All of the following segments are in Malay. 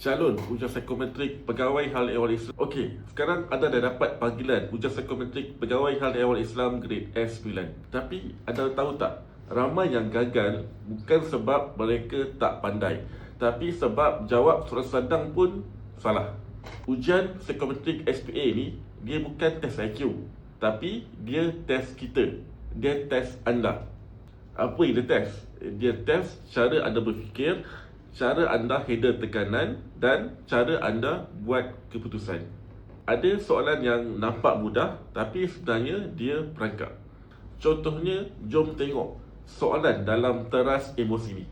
Calon ujian psikometrik pegawai hal ehwal Islam. Okey, sekarang anda dah dapat panggilan ujian psikometrik pegawai hal ehwal Islam grade S9. Tapi anda tahu tak, ramai yang gagal bukan sebab mereka tak pandai, tapi sebab jawab soalan sedang pun salah. Ujian psikometrik SPA ni dia bukan test IQ, tapi dia test kita. Dia test anda. Apa yang dia test? Dia test cara anda berfikir, cara anda handle tekanan dan cara anda buat keputusan. Ada soalan yang nampak mudah tapi sebenarnya dia perangkap. Contohnya, jom tengok soalan dalam teras emosi ni.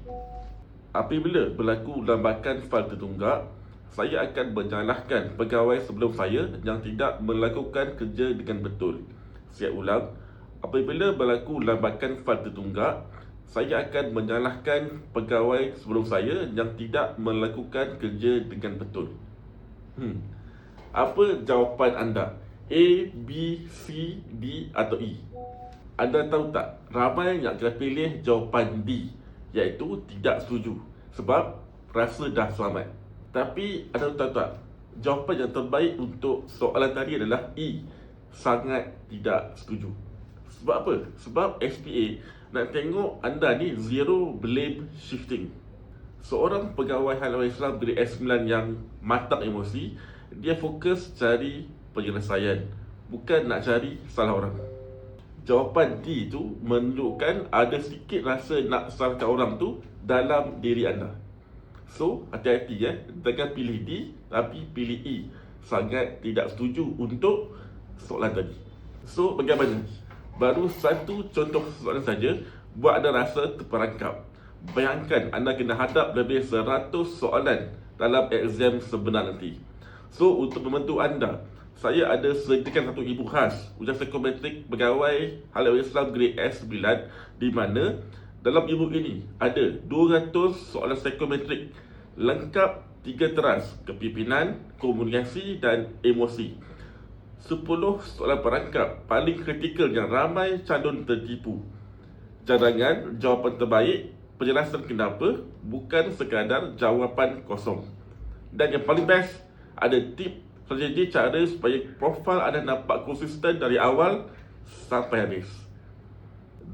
Apabila berlaku lambakan fail tertunggak, saya akan menyalahkan pegawai sebelum saya yang tidak melakukan kerja dengan betul. Saya ulang, apabila berlaku lambakan fail tertunggak, saya akan menyalahkan pegawai sebelum saya yang tidak melakukan kerja dengan betul. Apa jawapan anda? A, B, C, D atau E? Anda tahu tak, ramai yang akan pilih jawapan D, iaitu tidak setuju sebab rasa dah selamat. Tapi anda tahu tak, jawapan yang terbaik untuk soalan tadi adalah E, sangat tidak setuju. Sebab apa? Sebab SPA nak tengok anda ni zero blame shifting. Seorang pegawai hal ehwal Islam grade S9 yang matang emosi, dia fokus cari penyelesaian, bukan nak cari salah orang. Jawapan D tu menunjukkan ada sedikit rasa nak salahkan orang tu dalam diri anda. So, hati-hati jangan pilih D tapi pilih E, sangat tidak setuju untuk soalan tadi. So, bagaimana? Baru satu contoh soalan saja buat anda rasa terperangkap. Bayangkan anda kena hadap lebih 100 soalan dalam exam sebenar nanti. So, untuk membantu anda, saya ada sediakan satu e-book khas ujian psikometrik pegawai hal ehwal Islam grade S9, di mana dalam e-book ini ada 200 soalan psikometrik lengkap 3 teras: kepimpinan, komunikasi dan emosi. 10 soalan perangkap paling kritikal yang ramai calon tertipu. Cadangan jawapan terbaik, penjelasan kenapa, bukan sekadar jawapan kosong. Dan yang paling best, ada tip strategi cara supaya profil anda nampak konsisten dari awal sampai habis.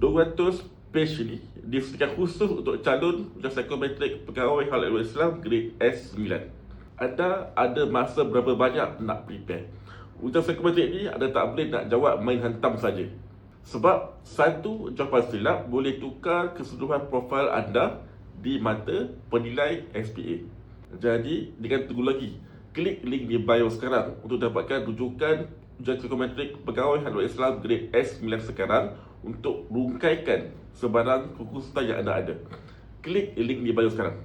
200 page ini disediakan khusus untuk calon ujian psikometrik pegawai hal ehwal Islam grade S9. Anda ada masa berapa banyak nak prepare? Ujian psikometrik ni anda tak boleh nak jawab main hantam saja. Sebab satu jawapan silap boleh tukar keseluruhan profil anda di mata penilai SPA. Jadi, jangan tunggu lagi. Klik link di bio sekarang untuk dapatkan rujukan ujian psikometrik pegawai hal ehwal Islam grade S9 sekarang untuk rungkaikan sebarang kekhususan yang anda ada. Klik link di bio sekarang.